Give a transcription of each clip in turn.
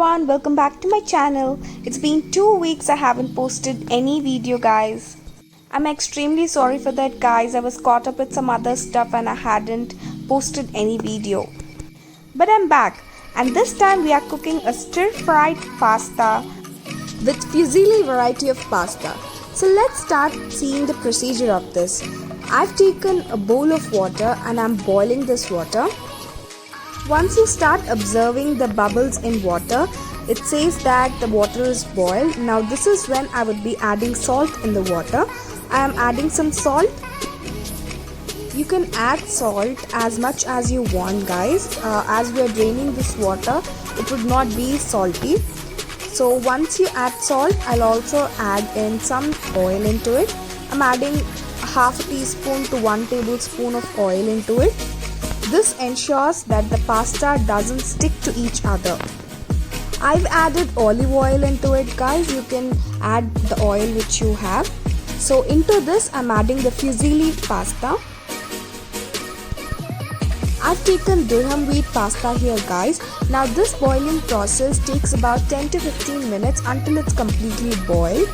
everyone, welcome back to my channel. It's been 2 weeks I haven't posted any video, guys. I'm extremely sorry for that, guys. I was caught up with some other stuff and I hadn't posted any video. But I'm back, and this time we are cooking a stir-fried pasta with fusilli variety of pasta. So let's start seeing the procedure of this. I've taken a bowl of water and I'm boiling this water. Once you start observing the bubbles in water, it says that the water is boiled. Now this is when I would be adding salt in the water. I am adding some salt. You can add salt as much as you want, guys. As we are draining this water, it would not be salty. So once you add salt, I'll also add in some oil into it. I'm adding half a teaspoon to 1 tablespoon of oil into it. This ensures that the pasta doesn't stick to each other. I've added olive oil into it, guys. You can add the oil which you have. So into this I'm adding the fusilli pasta. I've taken durum wheat pasta here, guys. Now this boiling process takes about 10 to 15 minutes until it's completely boiled.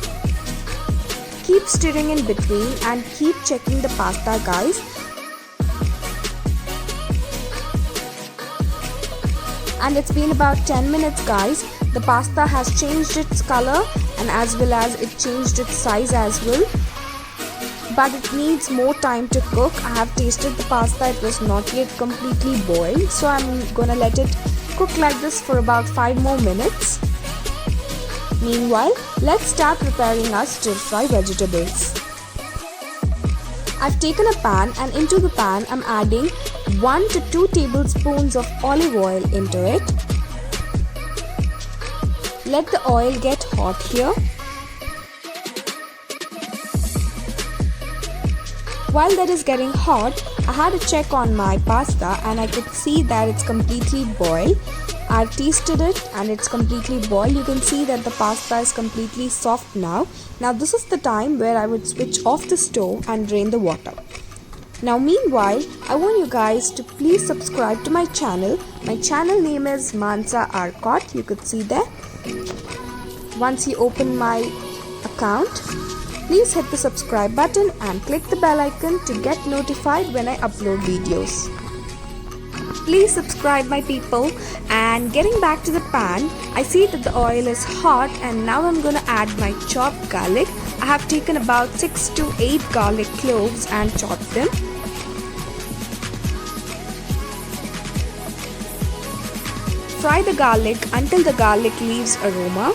Keep stirring in between and keep checking the pasta, guys. And it's been about 10 minutes, guys. The pasta has changed its color and as well as it changed its size as well. But it needs more time to cook. I have tasted the pasta, it was not yet completely boiled. So I'm gonna let it cook like this for about 5 more minutes. Meanwhile, let's start preparing our stir-fry vegetables. I've taken a pan and into the pan I'm adding 1 to 2 tablespoons of olive oil into it. Let the oil get hot here. While that is getting hot, I had a check on my pasta and I could see that it's completely boiled. I've tasted it and it's completely boiled. You can see that the pasta is completely soft now. Now this is the time where I would switch off the stove and drain the water. Now meanwhile, I want you guys to please subscribe to my channel. My channel name is Mansa Arcot. You could see there. Once you open my account, please hit the subscribe button and click the bell icon to get notified when I upload videos. Please subscribe, my people. And getting back to the pan, I see that the oil is hot and now I'm gonna add my chopped garlic. I have taken about 6 to 8 garlic cloves and chopped them. Fry the garlic until the garlic leaves aroma.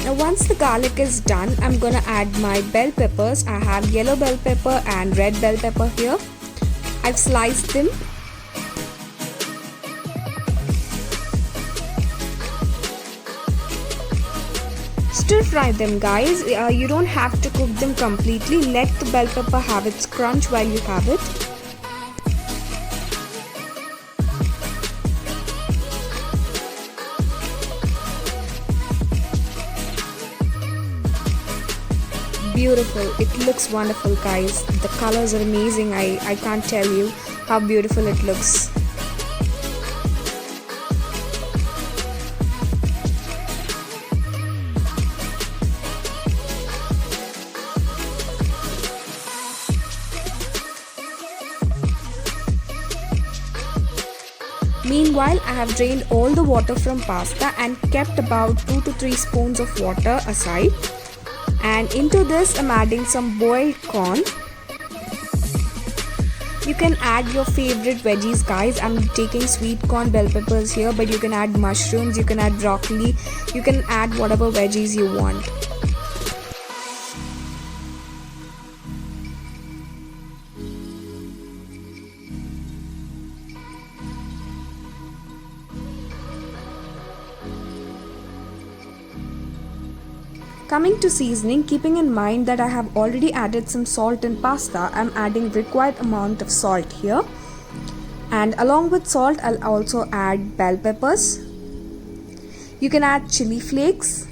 Now once the garlic is done, I'm gonna add my bell peppers. I have yellow bell pepper and red bell pepper here. I've sliced them. Stir fry them, guys. You don't have to cook them completely. Let the bell pepper have its crunch while you have it. Beautiful. It looks wonderful, guys. The colors are amazing. I can't tell you how beautiful it looks. Meanwhile, I have drained all the water from pasta and kept about 2 to 3 spoons of water aside. And into this I'm adding some boiled corn. You can add your favorite veggies, guys. I'm taking sweet corn, bell peppers here, but you can add mushrooms, you can add broccoli, you can add whatever veggies you want. Coming to seasoning, keeping in mind that I have already added some salt in pasta, I'm adding required amount of salt here. And along with salt, I'll also add bell peppers. You can add chili flakes.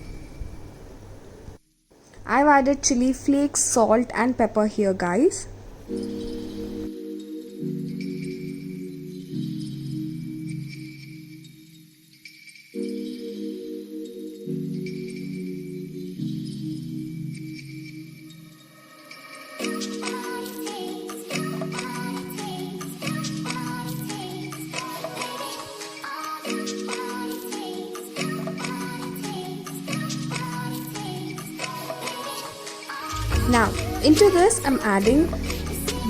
I've added chili flakes, salt and pepper here, guys. Now into this I'm adding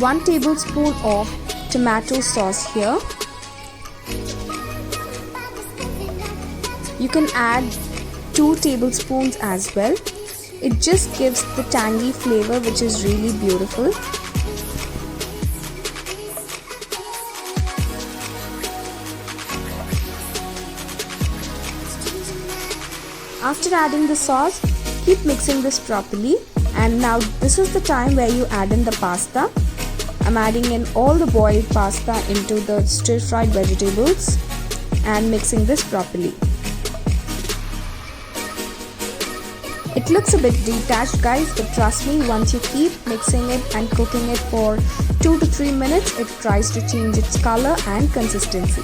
1 tablespoon of tomato sauce here. You can add 2 tablespoons as well. It just gives the tangy flavor which is really beautiful. After adding the sauce, keep mixing this properly, and now this is the time where you add in the pasta. I'm adding in all the boiled pasta into the stir-fried vegetables and mixing this properly. It looks a bit detached guys, but trust me, once you keep mixing it and cooking it for 2 to 3 minutes, it tries to change its color and consistency.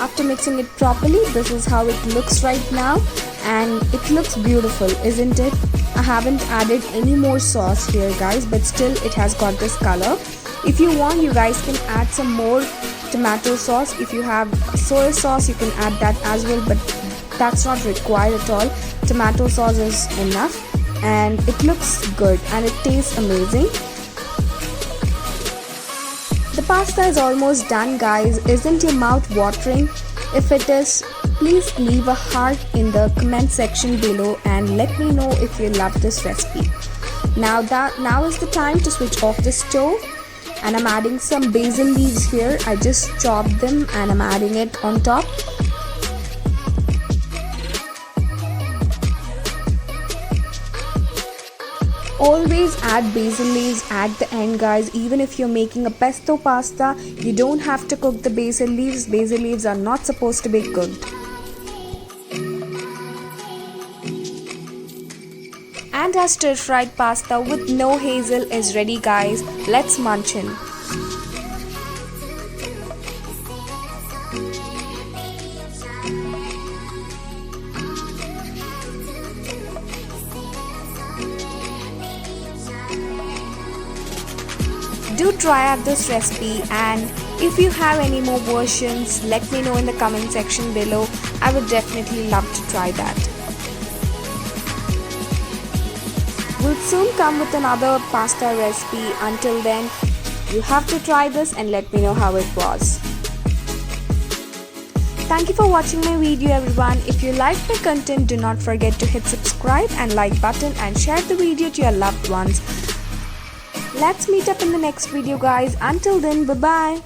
After mixing it properly, this is how it looks right now, and it looks beautiful, isn't it? I haven't added any more sauce here guys, but still it has got this color. If you want, you guys can add some more tomato sauce. If you have soy sauce, you can add that as well, but that's not required at all. Tomato sauce is enough, and it looks good and it tastes amazing. The pasta is almost done guys. Isn't your mouth watering? If it is, please leave a heart in the comment section below and let me know if you love this recipe. Now is the time to switch off the stove, and I'm adding some basil leaves here. I just chopped them and I'm adding it on top. Always add basil leaves at the end guys. Even if you're making a pesto pasta, you don't have to cook the basil leaves. Basil leaves are not supposed to be cooked. And our stir-fried pasta with no hazel is ready guys. Let's munch in. Do try out this recipe, and if you have any more versions, let me know in the comment section below. I would definitely love to try that. We'll soon come with another pasta recipe. Until then, you have to try this and let me know how it was. Thank you for watching my video everyone. If you liked my content, do not forget to hit subscribe and like button and share the video to your loved ones. Let's meet up in the next video guys. Until then, bye bye.